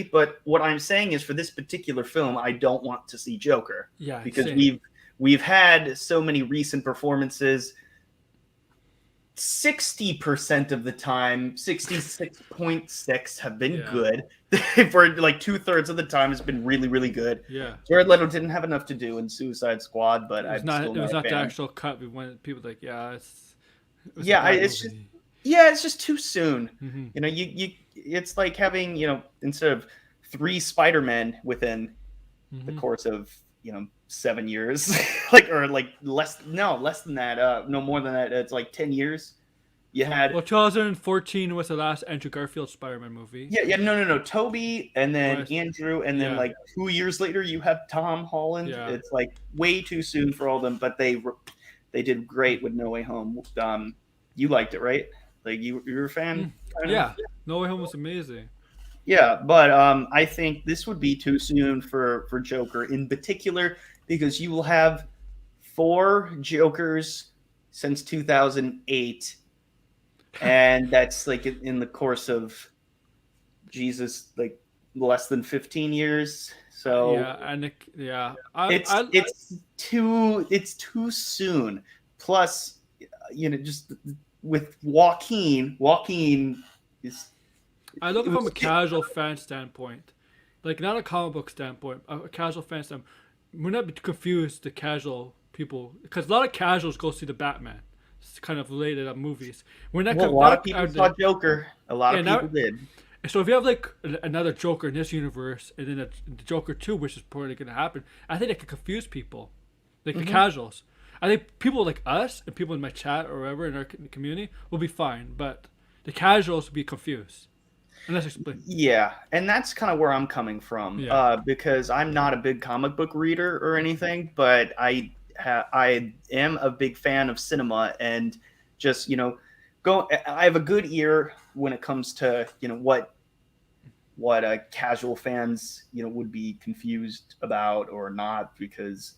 But what I'm saying is, for this particular film, I don't want to see Joker. Yeah, because same. we've had so many recent performances. 60% of the time, 66.6 have been good. For like 2/3 of the time, it's been really, really good. Yeah. Jared Leto didn't have enough to do in Suicide Squad, but it was not the actual cut. We went people like, it's just too soon. It's like having, instead of 3 Spider-Men within the course of, 7 years, like or like less than that, no more than that. It's like 10 years. You had Well, 2014 was the last Andrew Garfield Spider-Man movie. yeah, no, Toby, and then Or, Andrew, and then yeah, like 2 years later you have Tom Holland. yeah. It's like way too soon for all of them, but they did great with No Way Home. You liked it, right? Like you were a fan, kind of. Yeah, No Way Home was amazing. Yeah, but I think this would be too soon for Joker in particular because you will have four Jokers since 2008, and that's like in the course of Jesus, like less than 15 years. So Yeah, and it's I it's too soon. Plus, just with Joaquin is I look it from was a casual fan standpoint, like not a comic book standpoint, a casual fan standpoint. We're not be confused the casual people because a lot of casuals go see the Batman. It's kind of related at movies. We're not. well, a lot of people saw Joker. A lot Yeah, of now, people did. so if you have like another Joker in this universe and then the Joker 2, which is probably going to happen, I think it could confuse people, like the casuals. I think people like us and people in my chat or wherever in our community will be fine, but the casuals will be confused. Unless explain. Yeah, and that's kind of where I'm coming from, Yeah. because I'm not a big comic book reader or anything, but I am a big fan of cinema and just go. I have a good ear when it comes to what casual fans would be confused about or not because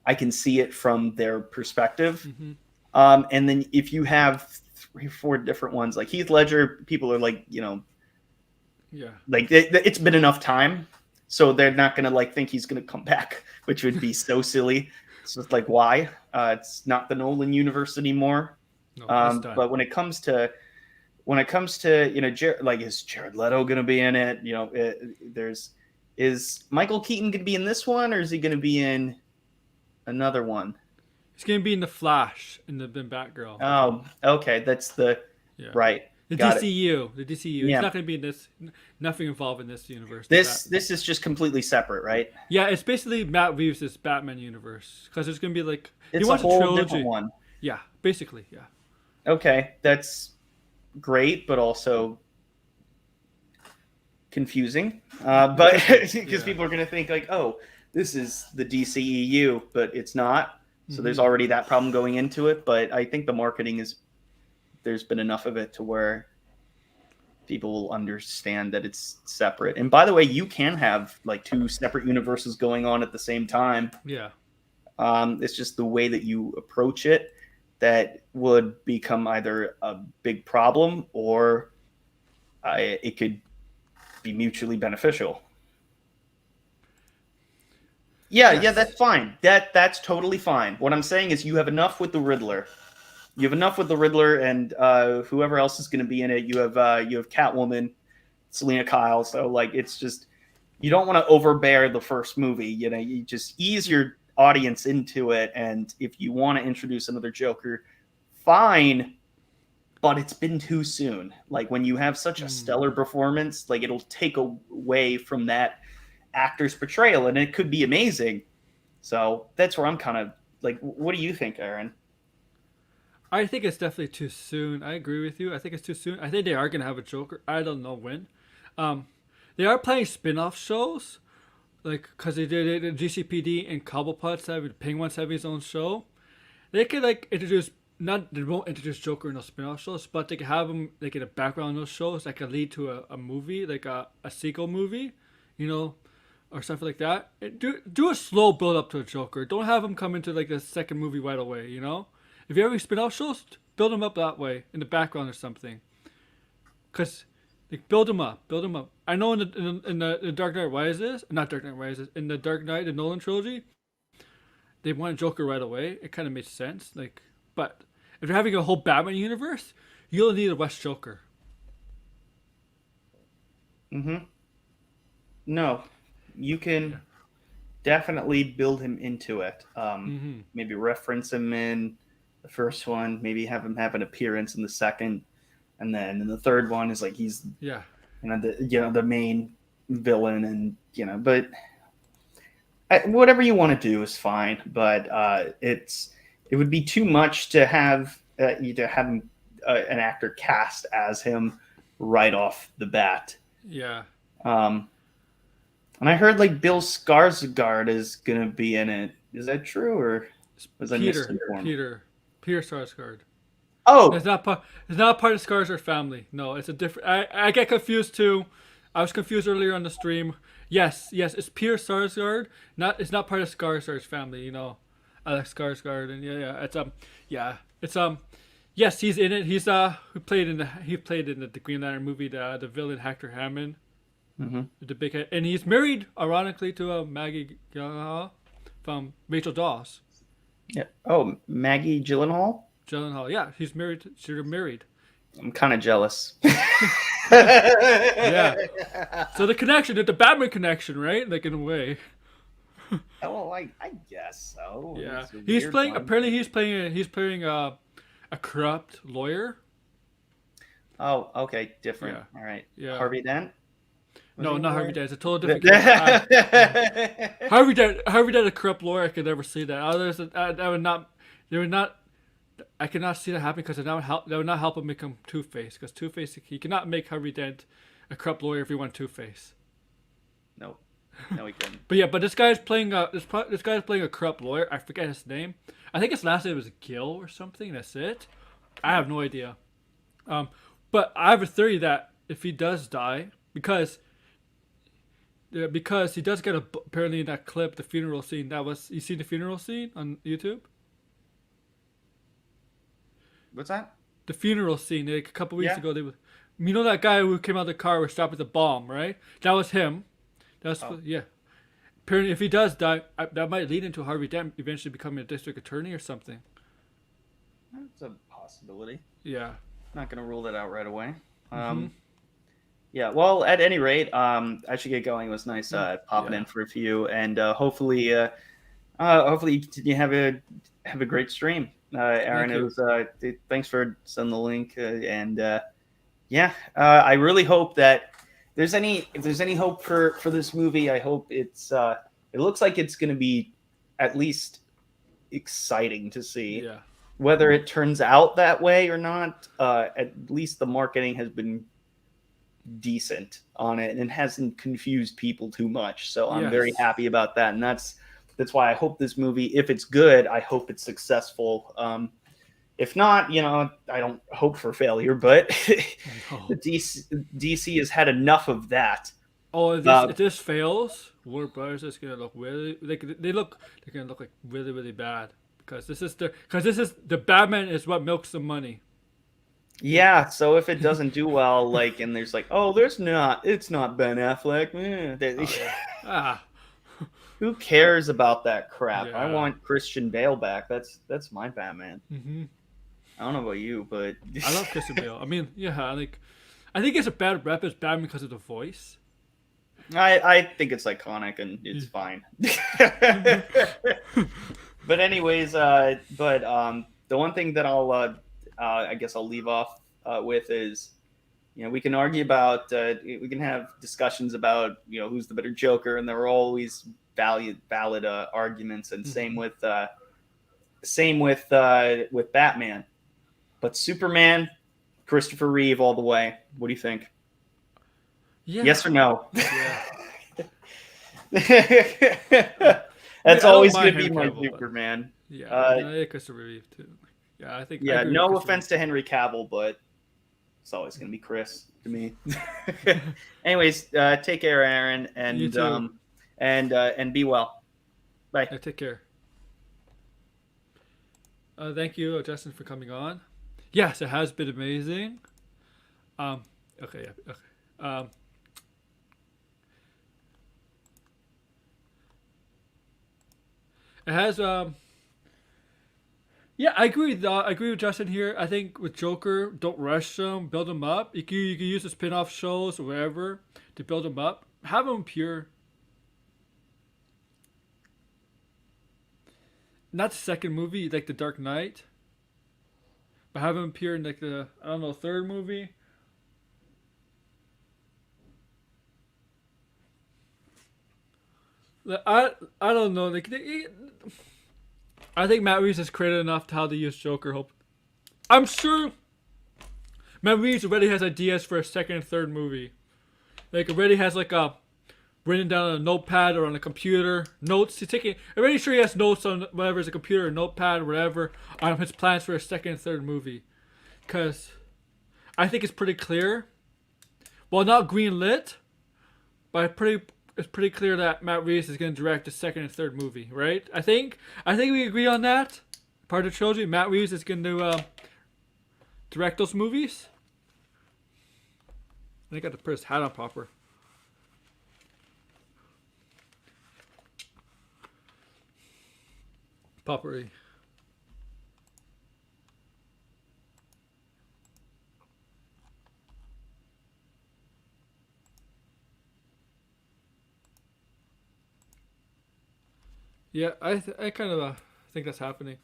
I can see it from their perspective. Hmm. And then if you have 3 or 4 different ones like Heath Ledger, people are like Yeah. like it's been enough time, so they're not gonna like think he's gonna come back, which would be so silly. It's just like why? It's not the Nolan universe anymore. No, it's done. But when it comes to like is Jared Leto gonna be in it? Is Michael Keaton gonna be in this one, or is he gonna be in another one? He's gonna be in the Flash in the Batgirl. Oh, okay, that's the Yeah. right. The Got it. DCU. The DCU. Yeah. He's not gonna be in this. Nothing involved in this universe. This is just completely separate, right? Yeah, it's basically Matt Reeves' Batman universe because there's gonna be like It's he a wants whole trilogy. different one. Yeah, basically, yeah. Okay, that's great, but also confusing. But because Yeah. people are going to think like, oh, this is the DCEU, but it's not. So there's Mhm. already that problem going into it. But I think the marketing there's been enough of it to where people will understand that it's separate. And by the way, you can have like 2 separate universes going on at the same time. Yeah. It's just the way that you approach it that would become either a big problem or it could be mutually beneficial. Yeah, Yes. that's fine. That's totally fine. What I'm saying is you have enough with the Riddler. You have enough with the Riddler and whoever else is going to be in it. You have Catwoman, Selena Kyle. So like it's just you don't want to overbear the first movie. You just ease your audience into it, and if you want to introduce another Joker, fine, but it's been too soon. Like when you have such a stellar performance, like it'll take away from that actor's portrayal, and it could be amazing. So that's where I'm kind of like, what do you think, Aaron? I think it's definitely too soon. I agree with you. I think it's too soon. I think they are gonna have a Joker. I don't know when. They are playing spin-off shows, like because they did it. GCPD and Cobblepot have Penguins have his own show. They could like introduce not they won't introduce Joker in those spin-off shows, but they could have him like in the background in those shows that could lead to a movie, like a sequel movie, or something like that. Do a slow build up to a Joker. Don't have him come into like the second movie right away. If you have any spin-off shows, build them up that way in the background or something. Cause like build them up. I know in the Dark Knight Rises, not Dark Knight Rises, in the Dark Knight, the Nolan trilogy, they wanted Joker right away. It kind of made sense. But if you're having a whole Batman universe, you'll need a West Joker. Mm-hmm. No, you can definitely build him into it. Maybe reference him in the first one. Maybe have him have an appearance in the second, and then in the third one is like he's Yeah. the main villain, and but whatever you want to do is fine, but it would be too much to have you to have an actor cast as him right off the bat. Yeah. Um, and I heard like Bill Skarsgård is gonna be in it. Is that true, or was I misinformed? Peter Sarsgaard. Oh, It's not part. It's not part of Skarsgård family. No, it's a different. I get confused too. I was confused earlier on the stream. Yes, it's Peter Sarsgaard. It's not part of Skarsgård's family. You know, Alex Skarsgård, and it's yes, he's in it. He played in the Green Lantern movie, the villain Hector Hammond, with the big head, and he's married, ironically, to Maggie Gyllenhaal from Rachel Dawes. yeah. Oh, Maggie Gyllenhaal. Gyllenhaal, yeah, he's married. They're married. I'm kind of jealous. Yeah. So the connection, the Batman connection, right? Like in a way. Oh, I guess so. Yeah. It's a He's weird playing. one. Apparently, he's playing a corrupt lawyer. Oh, okay, different. Yeah. All right. Yeah. Harvey Dent. Was No, he not a Harvey lawyer? Dent. It's a totally different. Harvey Dent, a corrupt lawyer. I could never see that. Others, that would not. They would not. I cannot see that happening because that would not help him become Two-Face. Because Two-Face, he cannot make Harvey Dent a corrupt lawyer if he wants Two-Face. No, he couldn't. But this guy's playing this guy's playing a corrupt lawyer. I forget his name. I think his last name was Gill or something. That's it. I have no idea. But I have a theory that if he does die, because he does get apparently in that clip, the funeral scene. You seen the funeral scene on YouTube? What's that? The funeral scene, like a couple weeks Yeah. ago, you know that guy who came out of the car was stopped with a bomb, right? That was him. Yeah. Apparently, if he does die, that might lead into Harvey Dent eventually becoming a district attorney or something. That's a possibility. Yeah. Not gonna rule that out right away. Yeah. Well, at any rate, I should get going. It was nice popping in for a few, and hopefully you continue to have a great stream, Aaron. Thank It was thanks for sending the link, I really hope that if there's any hope for this movie, I hope it looks like it's going to be at least exciting to see. Yeah. Whether it turns out that way or not, at least the marketing has been decent on it and hasn't confused people too much. So I'm very happy about that, and that's why I hope this movie, if it's good, I hope it's successful. If not, I don't hope for failure, but the DC has had enough of that. Oh, if this fails, Warner Brothers is gonna look really they're gonna look like really, really bad because this is the Batman is what milks the money. Yeah, so if it doesn't do well, and there's it's not Ben Affleck. Who cares about that crap? Yeah. I want Christian Bale back. That's my Batman. Mm-hmm. I don't know about you, but I love Christian Bale. I mean, yeah, I think it's a bad rep as Batman because of the voice. I think it's iconic and it's fine. But anyways, the one thing that I guess I'll leave off with is, we can argue about, we can have discussions about, who's the better Joker, and there are always valid arguments, and same with Batman. But Superman, Christopher Reeve all the way. What do you think? Yeah. Yes or no? Yeah. That's I always don't going to mind be my Henry Cavill, Superman. Yeah, I like Christopher Reeve too. Yeah, I think. Yeah, I agree no with offense to Henry Cavill, but it's always going to be Chris to me. Anyways, take care, Aaron, and You too. And be well. Bye. Yeah, take care. Thank you, Justin, for coming on. Yes, it has been amazing. Okay, yeah, okay. It has yeah, I agree with Justin here. I think with Joker, don't rush them, build them up. You can use the spin-off shows or wherever to build them up. Have them pure. Not the second movie, like the Dark Knight, but have him appear in the third movie. I don't know. I think Matt Reeves is creative enough to how to use Joker. Hope I'm sure Matt Reeves already has ideas for a second and third movie. Like already has like a written down on a notepad or on a computer notes. He's taking. I'm pretty sure he has notes on whatever is a computer, or notepad, or whatever on his plans for a second and third movie. Cause I think it's pretty clear. Well, not green lit, but it's pretty clear that Matt Reeves is going to direct the second and third movie, right? I think we agree on that. Part of the trilogy, Matt Reeves is going to direct those movies. I got to put his hat on proper. Properly. Yeah, I kind of think that's happening.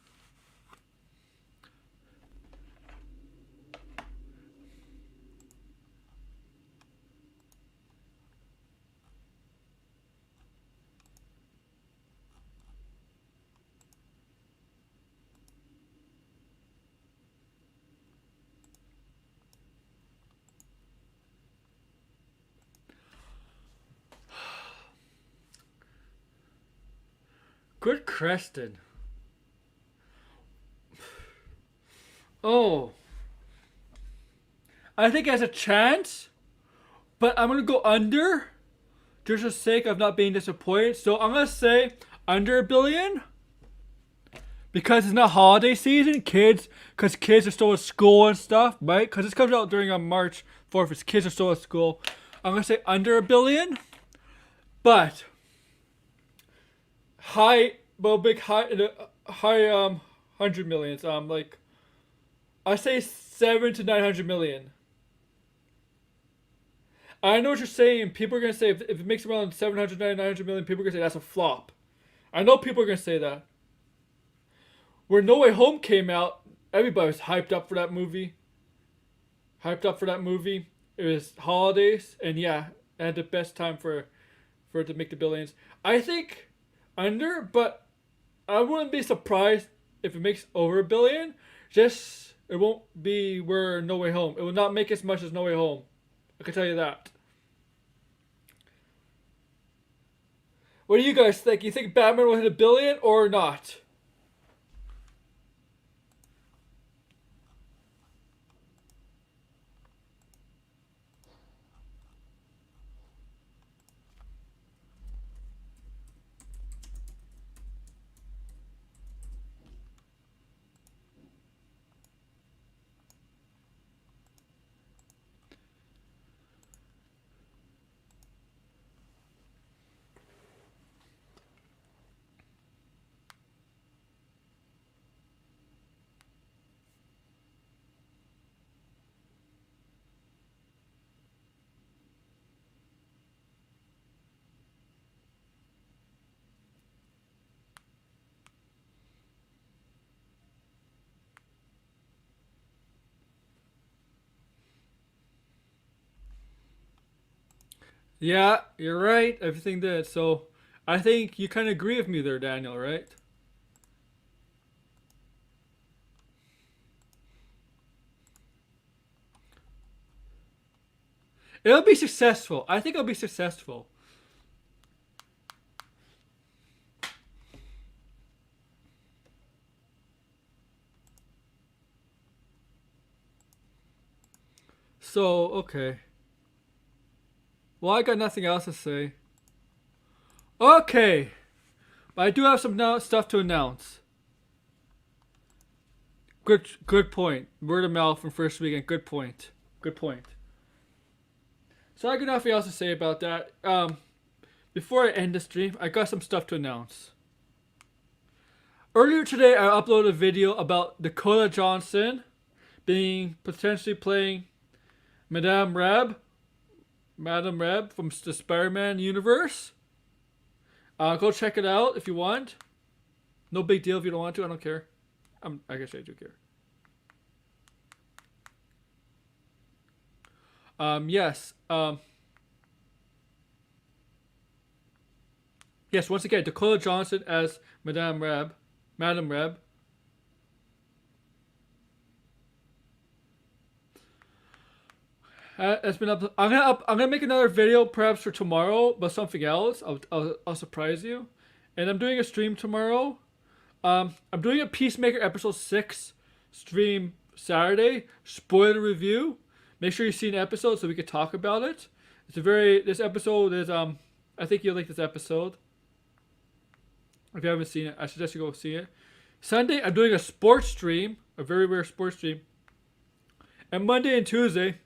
Good Creston. Oh. I think it has a chance, but I'm going to go under just for the sake of not being disappointed. So I'm going to say under $1 billion. Because it's not holiday season, because kids are still at school and stuff, right? Because this comes out during March 4th, as kids are still at school. I'm going to say under $1 billion. But big high 100 millions. Like I say 700 to 900 million. I know what you're saying. People are gonna say if it makes around 700 to 900 million, people are gonna say that's a flop. I know people are gonna say that. Where No Way Home came out, everybody was hyped up for that movie. It was holidays, and yeah, it had the best time for it to make the billions. I think under, but I wouldn't be surprised if it makes over $1 billion. Just it won't be where No Way Home. It will not make as much as No Way Home. I can tell you that. What do you guys think? You think Batman will hit $1 billion or not? Yeah, you're right. Everything did. So, I think you kind of agree with me there, Daniel, right? It'll be successful. I think it'll be successful. So, okay. Well, I got nothing else to say. Okay. But I do have some stuff to announce. Good point. Word of mouth from first weekend. Good point. Good point. So I got nothing else to say about that. Before I end the stream, I got some stuff to announce. Earlier today, I uploaded a video about Dakota Johnson being potentially playing Madame Reb from the Spider-Man universe. Go check it out if you want. No big deal if you don't want to. I don't care. I guess I do care. Yes. Yes, once again, Dakota Johnson as Madame Reb. Madam Reb. It's been up. I'm gonna make another video perhaps for tomorrow, but something else. I'll surprise you. And I'm doing a stream tomorrow. I'm doing a Peacemaker episode 6 stream Saturday. Spoiler review. Make sure you see an episode so we can talk about it. This episode is I think you'll like this episode. If you haven't seen it, I suggest you go see it. Sunday I'm doing a sports stream, a very rare sports stream. And Monday and Tuesday,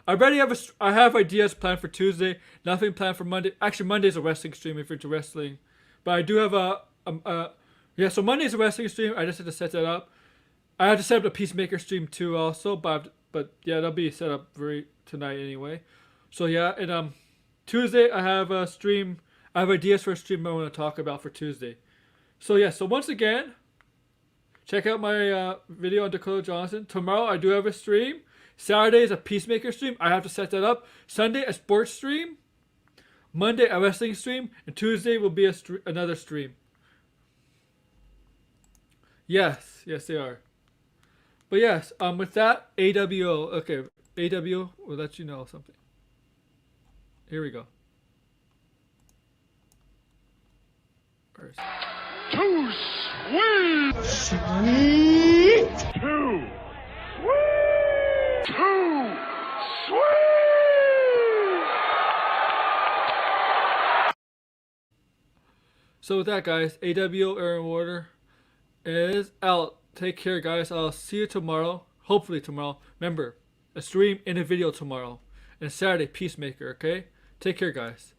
I have ideas planned for Tuesday. Nothing planned for Monday. Actually, Monday's a wrestling stream if you're into wrestling. But I do have so Monday's a wrestling stream. I just had to set that up. I had to set up a Peacemaker stream too also, but yeah, that'll be set up tonight anyway. So yeah, and Tuesday I have a stream. I have ideas for a stream I want to talk about for Tuesday. So yeah, so once again, check out my video on Dakota Johnson. Tomorrow I do have a stream. Saturday is a Peacemaker stream. I have to set that up. Sunday a sports stream. Monday a wrestling stream, and Tuesday will be another stream. Yes, they are. But yes, with that, AWO. Okay, AWO will let you know something. Here we go. First. Too sweet! Sweet! Too sweet! Too sweet! So with that, guys, AWO Aaron Warder is out. Take care, guys. I'll see you tomorrow. Hopefully tomorrow. Remember, a stream and a video tomorrow. And Saturday, Peacemaker, okay? Take care, guys.